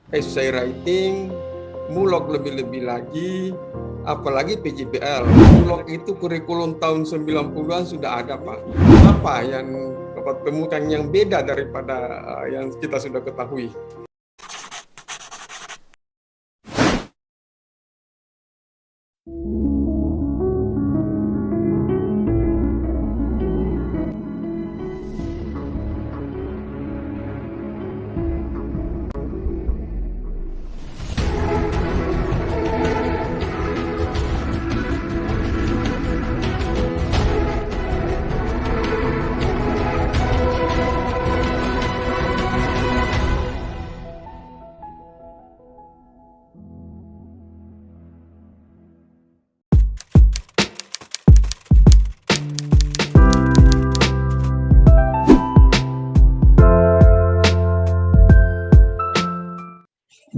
essay writing, mulog lebih-lebih lagi, apalagi PJBL. Mulog itu kurikulum tahun 90-an sudah ada, Pak. Apa yang Bapak temukan yang beda daripada yang kita sudah ketahui?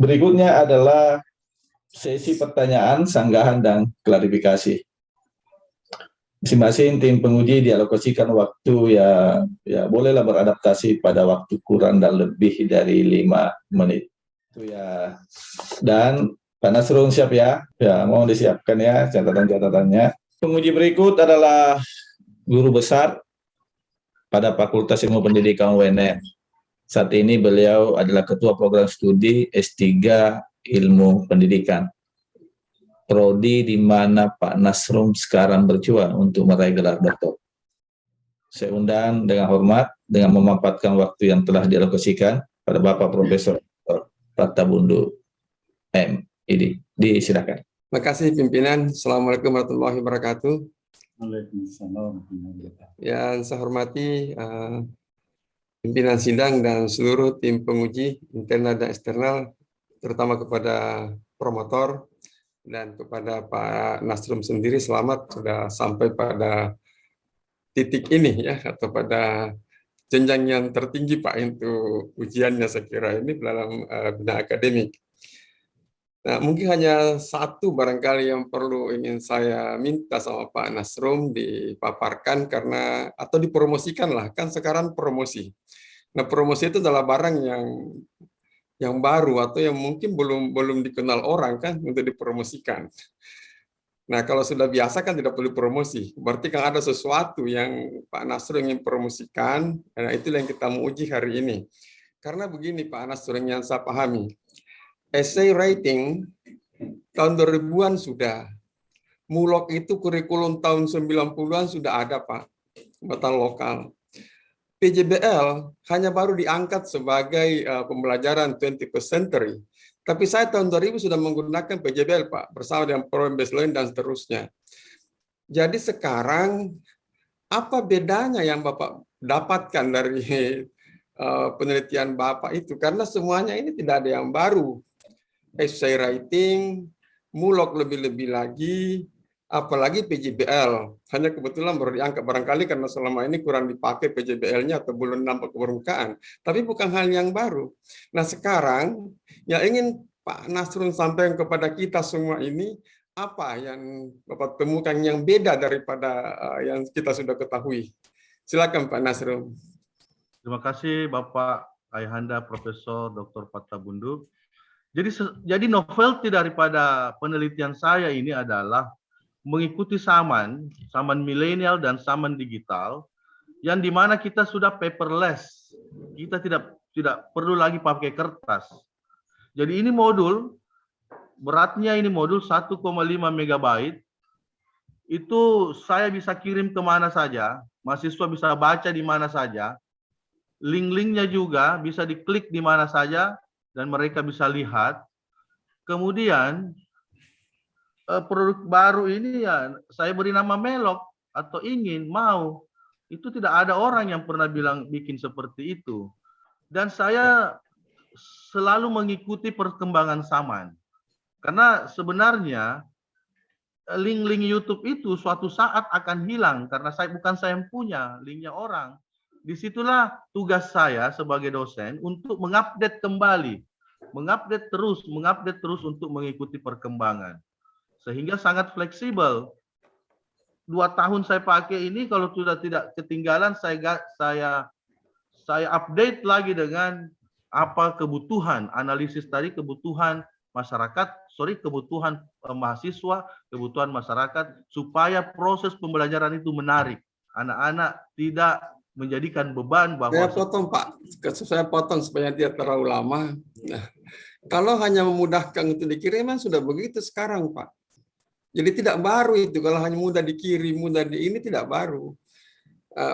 Berikutnya adalah sesi pertanyaan, sanggahan, dan klarifikasi. Masing-masing tim penguji dialokasikan waktu ya bolehlah beradaptasi pada waktu kurang dan lebih dari 5 menit. Itu ya. Dan Pak Nasrun siap ya? Ya, mohon disiapkan ya catatan-catatannya. Penguji berikut adalah guru besar pada Fakultas Ilmu Pendidikan UNM. Saat ini beliau adalah Ketua Program Studi S3 Ilmu Pendidikan. Prodi di mana Pak Nasrun sekarang berjuang untuk meraih gelar doktor. Saya undang dengan hormat, dengan memanfaatkan waktu yang telah dialokasikan pada Bapak Profesor Pattabundu M. Disilakan. Terima kasih pimpinan. Assalamualaikum warahmatullahi wabarakatuh. Waalaikumsalam. Yang saya hormati pimpinan sidang dan seluruh tim penguji internal dan eksternal, terutama kepada promotor dan kepada Pak Nasrun sendiri, selamat sudah sampai pada titik ini ya, atau pada jenjang yang tertinggi Pak untuk ujiannya, saya kira ini dalam bidang akademik. Nah, mungkin hanya satu barangkali yang perlu ingin saya minta sama Pak Nasrun dipaparkan karena atau dipromosikan lah, kan sekarang promosi. Nah, promosi itu adalah barang yang baru atau yang mungkin belum dikenal orang kan untuk dipromosikan. Nah, kalau sudah biasa kan tidak perlu promosi. Berarti kan ada sesuatu yang Pak Nasrun ingin promosikan, dan itulah yang kita mau uji hari ini. Karena begini Pak Nasrun yang saya pahami, essay writing tahun 2000-an sudah. Mulog itu kurikulum tahun 90-an sudah ada, Pak. Buatan lokal. PJBL hanya baru diangkat sebagai pembelajaran 21st century. Tapi saya tahun 2000 sudah menggunakan PJBL, Pak, bersama dengan program baseline dan seterusnya. Jadi sekarang, apa bedanya yang Bapak dapatkan dari penelitian Bapak itu? Karena semuanya ini tidak ada yang baru. Essay writing, mulog lebih-lebih lagi, apalagi PJBL. Hanya kebetulan baru diangkat barangkali karena selama ini kurang dipakai PJBL-nya atau belum nampak ke permukaan. Tapi bukan hal yang baru. Nah sekarang, yang ingin Pak Nasrun sampaikan kepada kita semua ini, apa yang Bapak temukan yang beda daripada yang kita sudah ketahui? Silakan Pak Nasrun. Terima kasih Bapak Ayahanda Profesor Dr. Pattabundu. Jadi novelty daripada penelitian saya ini adalah mengikuti zaman milenial dan zaman digital, yang dimana kita sudah paperless, kita tidak perlu lagi pakai kertas. Jadi ini modul, beratnya ini modul 1,5 megabyte, itu saya bisa kirim kemana saja, mahasiswa bisa baca di mana saja, link-linknya juga bisa diklik di mana saja, dan mereka bisa lihat. Kemudian produk baru ini ya saya beri nama Melok atau mau. Itu tidak ada orang yang pernah bilang bikin seperti itu. Dan saya selalu mengikuti perkembangan zaman. Karena sebenarnya link-link YouTube itu suatu saat akan hilang karena bukan saya yang punya, linknya orang. Disitulah tugas saya sebagai dosen untuk mengupdate kembali, mengupdate terus untuk mengikuti perkembangan. Sehingga sangat fleksibel. 2 tahun saya pakai ini, kalau sudah tidak ketinggalan, saya update lagi dengan apa kebutuhan, analisis tadi kebutuhan kebutuhan mahasiswa, kebutuhan masyarakat, supaya proses pembelajaran itu menarik. Anak-anak tidak menjadikan beban bahwa... Saya potong Pak, saya potong supaya dia terlalu lama. Nah, kalau hanya memudahkan untuk dikirim, sudah begitu sekarang Pak. Jadi tidak baru itu, kalau hanya mudah dikirim, mudah ini tidak baru.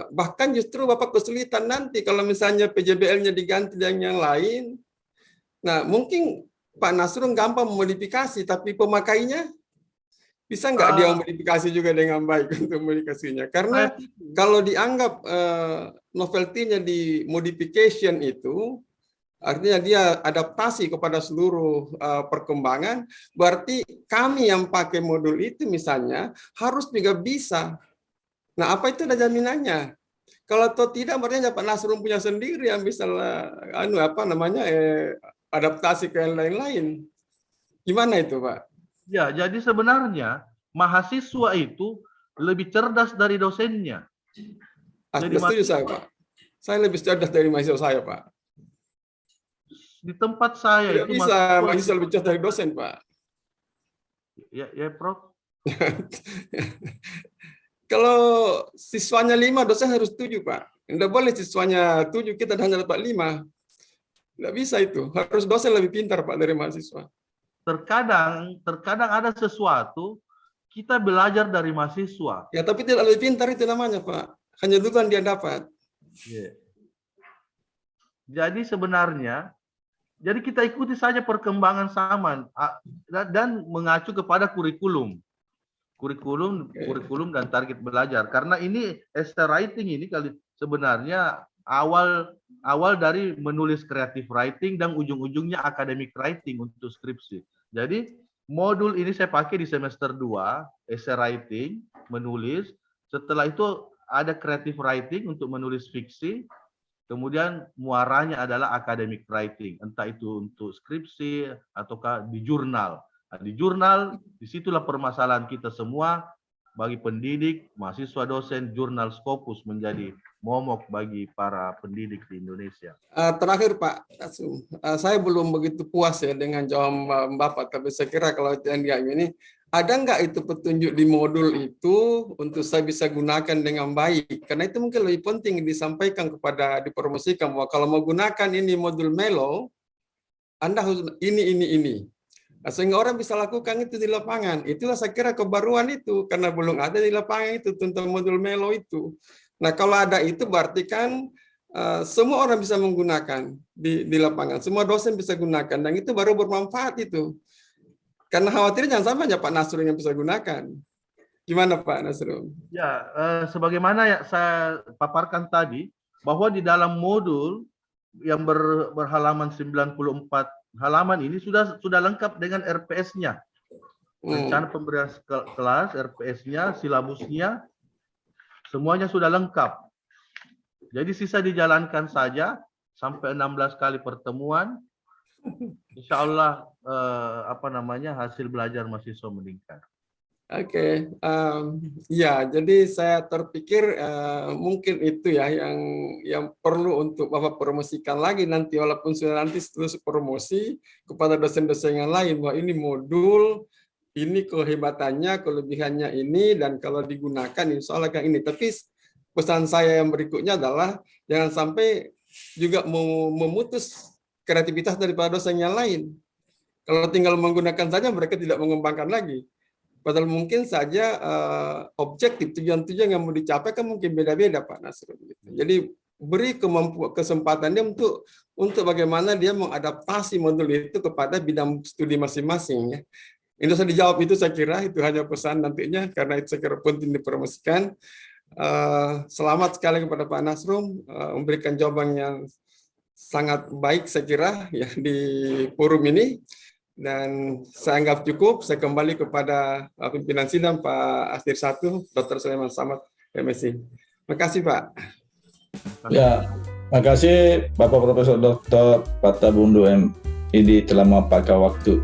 Bahkan justru Bapak kesulitan nanti kalau misalnya PJBL-nya diganti dengan yang lain. Nah, mungkin Pak Nasrul gampang memodifikasi, tapi pemakainya bisa nggak dia memodifikasi juga dengan baik untuk modifikasinya? Karena kalau dianggap novelty-nya di modification itu, artinya dia adaptasi kepada seluruh perkembangan, berarti kami yang pakai modul itu misalnya harus juga bisa. Nah, apa itu ada jaminannya? Kalau tidak, berarti Pak Nasrul punya sendiri yang bisa adaptasi ke yang lain-lain. Gimana itu, Pak? Ya, jadi sebenarnya mahasiswa itu lebih cerdas dari dosennya. Jadi setuju saya, Pak. Saya lebih cerdas dari mahasiswa saya, Pak. Di tempat saya tidak itu bisa mahasiswa lebih cerdas dari dosen, Pak. Ya, Prof. Kalau siswanya 5, dosen harus 7, Pak. Tidak boleh siswanya 7, kita hanya dapat 5. Tidak bisa itu. Harus dosen lebih pintar, Pak, dari mahasiswa. Terkadang ada sesuatu, kita belajar dari mahasiswa. Ya, tapi tidak lebih pintar itu namanya, Pak. Hanya duluan dia dapat. Yeah. Jadi sebenarnya, jadi kita ikuti saja perkembangan zaman dan mengacu kepada kurikulum dan target belajar. Karena ini essay writing ini kali sebenarnya awal dari menulis creative writing dan ujung-ujungnya academic writing untuk skripsi. Jadi modul ini saya pakai di semester 2, essay writing, menulis. Setelah itu ada creative writing untuk menulis fiksi. Kemudian muaranya adalah academic writing, entah itu untuk skripsi ataukah di jurnal. Nah, di jurnal, disitulah permasalahan kita semua bagi pendidik, mahasiswa, dosen, jurnal Scopus menjadi momok bagi para pendidik di Indonesia. Terakhir Pak, saya belum begitu puas ya dengan jawaban Bapak, tapi saya kira kalau yang ini, ada nggak itu petunjuk di modul itu untuk saya bisa gunakan dengan baik? Karena itu mungkin lebih penting disampaikan dipromosikan bahwa kalau mau gunakan ini modul Melo, Anda harus ini. Sehingga orang bisa lakukan itu di lapangan. Itulah saya kira kebaruan itu, karena belum ada di lapangan itu tentang modul Melo itu. Nah, kalau ada itu berarti kan semua orang bisa menggunakan di lapangan. Semua dosen bisa gunakan, dan itu baru bermanfaat itu. Karena khawatir jangan sampai Pak Nasrul yang bisa gunakan. Gimana Pak Nasrul? Ya, sebagaimana yang saya paparkan tadi, bahwa di dalam modul yang berhalaman 94 halaman ini sudah lengkap dengan RPS-nya. Rencana pemberian kelas, RPS-nya, silabusnya, semuanya sudah lengkap. Jadi sisa dijalankan saja sampai 16 kali pertemuan. Insya Allah hasil belajar mahasiswa meningkat. Oke, ya, jadi saya terpikir mungkin itu ya yang perlu untuk Bapak promosikan lagi nanti, walaupun sudah nanti terus promosi kepada dosen-dosen yang lain bahwa ini modul, ini kehebatannya, kelebihannya ini, dan kalau digunakan insya Allah kan ini. Tapi pesan saya yang berikutnya adalah jangan sampai juga memutus kreativitas daripada dosen yang lain. Kalau tinggal menggunakan saja, mereka tidak mengembangkan lagi. Padahal mungkin saja objektif tujuan-tujuan yang mau dicapai kan mungkin beda-beda Pak Nasrul. Jadi beri kesempatan dia untuk bagaimana dia mengadaptasi modul itu kepada bidang studi masing-masing ya. Ini saya dijawab itu, saya kira itu hanya pesan nantinya, karena itu saya kira penting dipromosikan. Selamat sekali kepada Pak Nasrul memberikan jawaban yang sangat baik saya kira ya di forum ini. Dan saya anggap cukup, saya kembali kepada pimpinan sidang Pak Asdir 1, Dr. Sulaiman Samad, MSc. Terima kasih Pak. Ya, terima kasih Bapak Profesor Dr. Pattabundu MID telah memaparkan waktu